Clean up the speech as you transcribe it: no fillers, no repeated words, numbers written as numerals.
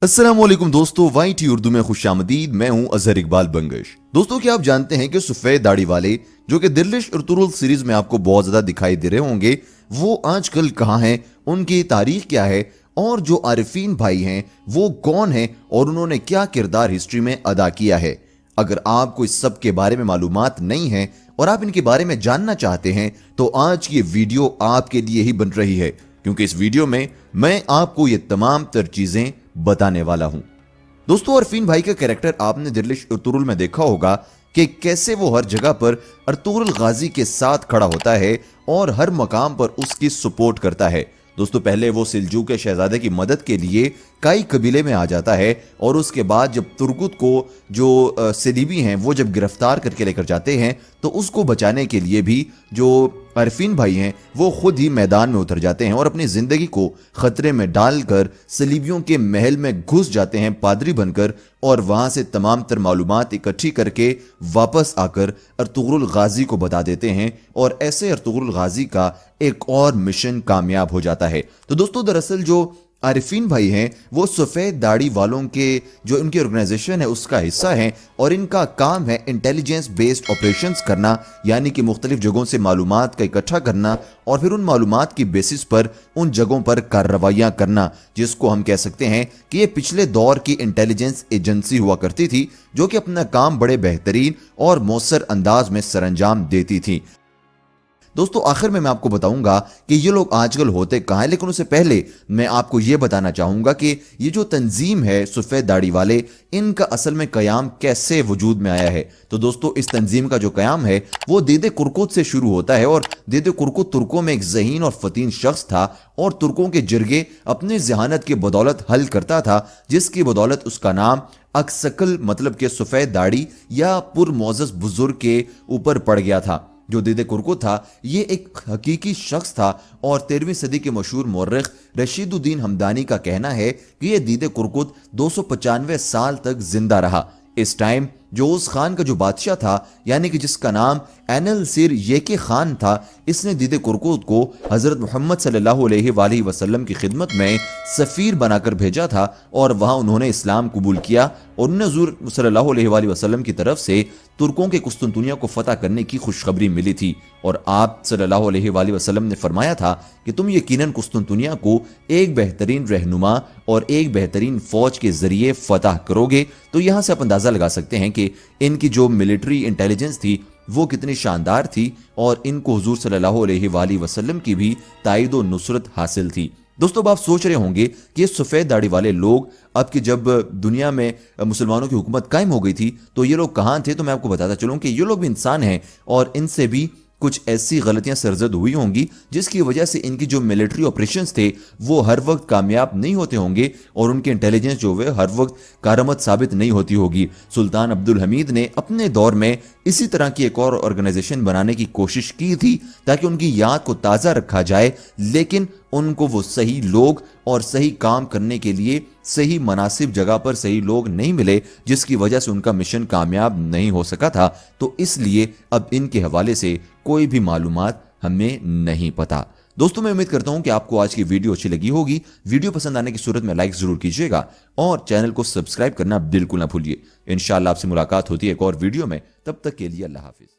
अस्सलामुअलैकुम दोस्तों, वाईटी उर्दू में खुशामदीद। मैं हूं अजहर इकबाल बंगश। दोस्तों, क्या आप जानते हैं कि सफेद दाढ़ी वाले जो कि दिल्लिश अर्तुगरुल सीरीज में आपको बहुत ज्यादा दिखाई दे रहे होंगे, वो आजकल कहां हैं, उनकी तारीख क्या है, और जो आरिफीन भाई हैं वो कौन हैं और उन्होंने क्या किरदार हिस्ट्री में अदा किया है। अगर आपको इस सब के बारे में मालूमात नहीं है और आप इनके बारे में जानना चाहते हैं तो आज की ये वीडियो आपके लिए ही बन रही है, क्योंकि इस वीडियो में मैं आपको ये तमाम तर चीजें बताने वाला हूं। दोस्तों, अरफीन भाई का कैरेक्टर आपने दिल्लिश अर्तुगरुल में देखा होगा कि कैसे वो हर जगह पर अर्तुगरुल गाजी के साथ खड़ा होता है और हर मकाम पर उसकी सपोर्ट करता है। दोस्तों, पहले वो सिलजूक के शहजादे की मदद के लिए काई कबीले में आ जाता है और उसके बाद जब तुर्गुत को जो सलीबी हैं वो जब गिरफ्तार करके लेकर जाते हैं तो उसको बचाने के लिए भी जो अरफीन भाई हैं वो खुद ही मैदान में उतर जाते हैं और अपनी जिंदगी को खतरे में डालकर सलीबियों के महल में घुस जाते हैं पादरी बनकर, और वहां से तमाम तर मालूमात इकट्ठी करके वापस आकर अर्तुगरुल गाजी को बता देते हैं, और ऐसे अर्तुगरुल गाजी का एक और मिशन कामयाब हो जाता है। तो दोस्तों, दरअसल जो आरिफीन भाई हैं वो सफ़ेद दाढ़ी वालों के जो इनकी ऑर्गेनाइजेशन है उसका हिस्सा है, और इनका काम है इंटेलिजेंस बेस्ड ऑपरेशंस करना, यानी कि मुख्तलिफ जगहों से मालूमात का इकट्ठा करना और फिर उन मालूमात की बेसिस पर उन जगहों पर कार्रवाइयाँ करना, जिसको हम कह सकते हैं कि ये पिछले दौर की इंटेलिजेंस एजेंसी हुआ करती थी जो कि अपना काम बड़े बेहतरीन और मौसर अंदाज में सरअंजाम देती थी। दोस्तों, आखिर में मैं आपको बताऊंगा कि ये लोग आजकल होते कहां हैं, लेकिन उससे पहले मैं आपको ये बताना चाहूंगा कि ये जो तंजीम है सफ़ेद दाढ़ी वाले, इनका असल में कयाम कैसे वजूद में आया है। तो दोस्तों, इस तंजीम का जो कयाम है वो दीदे कुरकुत से शुरू होता है, और दीदे कुरकुत तुर्कों में एक ज़हीन और फतीन शख्स था और तुर्कों के जिरगे अपने जहानत की बदौलत हल करता था, जिसकी बदौलत उसका नाम अक्सकल मतलब के सफ़ेद दाढ़ी या पुरमौजस बुजुर्ग के ऊपर पड़ गया था। जो दीदे कुरकुत था ये एक हकीकी शख्स था, और 13वीं सदी के मशहूर मौर्रिख रशीदुद्दीन हमदानी का कहना है कि ये दीदे कुरकुत 295 साल तक जिंदा रहा। इस टाइम जो उस खान का जो बादशाह था, यानी कि जिसका नाम एनल सिर येके खान था, इसने दीदे कुरकुत को हजरत मोहम्मद सल्लल्लाहु अलैहि वसल्लम की खिदमत में सफ़ीर बनाकर भेजा था, और वहां उन्होंने इस्लाम कबूल किया और उन्हें हुजूर सल्लल्लाहु अलैहि वसल्लम की तरफ से तुर्कों के कुस्तुनतुनिया को फतह करने की खुशखबरी मिली थी, और आप सल्लल्लाहु अलैहि वसल्लम ने फरमाया था कि तुम यकीनन कुस्तुनतुनिया को एक बेहतरीन रहनुमा और एक बेहतरीन फौज के जरिए फतह करोगे। तो यहां से आप अंदाजा लगा सकते हैं कि इनकी जो मिलिट्री इंटेलिजेंस थी वो कितनी शानदार थी, और इनको हुजूर सल्लल्लाहु अलैहि वसल्लम की भी ताईद और नुसरत हासिल थी। दोस्तों, अब आप सोच रहे होंगे कि ये सफ़ेद दाढ़ी वाले लोग अब कि जब दुनिया में मुसलमानों की हुकूमत कायम हो गई थी तो ये लोग कहाँ थे। तो मैं आपको बताता चलूँ कि ये लोग भी इंसान हैं, और इनसे भी कुछ ऐसी गलतियां सरजद हुई होंगी जिसकी वजह से इनकी जो मिलिट्री ऑपरेशंस थे वो हर वक्त कामयाब नहीं होते होंगे, और उनके इंटेलिजेंस जो है हर वक्त कारआमद साबित नहीं होती होगी। सुल्तान अब्दुल हमीद ने अपने दौर में इसी तरह की एक और ऑर्गेनाइजेशन बनाने की कोशिश की थी ताकि उनकी याद को ताज़ा रखा जाए, लेकिन उनको वो सही लोग और सही काम करने के लिए सही मुनासिब जगह पर सही लोग नहीं मिले, जिसकी वजह से उनका मिशन कामयाब नहीं हो सका था। तो इसलिए अब इनके हवाले से कोई भी मालूमात हमें नहीं पता। दोस्तों, मैं उम्मीद करता हूं कि आपको आज की वीडियो अच्छी लगी होगी। वीडियो पसंद आने की सूरत में लाइक जरूर कीजिएगा और चैनल को सब्सक्राइब करना बिल्कुल ना भूलिए। इंशाअल्लाह आपसे मुलाकात होती है एक और वीडियो में, तब तक के लिए अल्लाह हाफिज।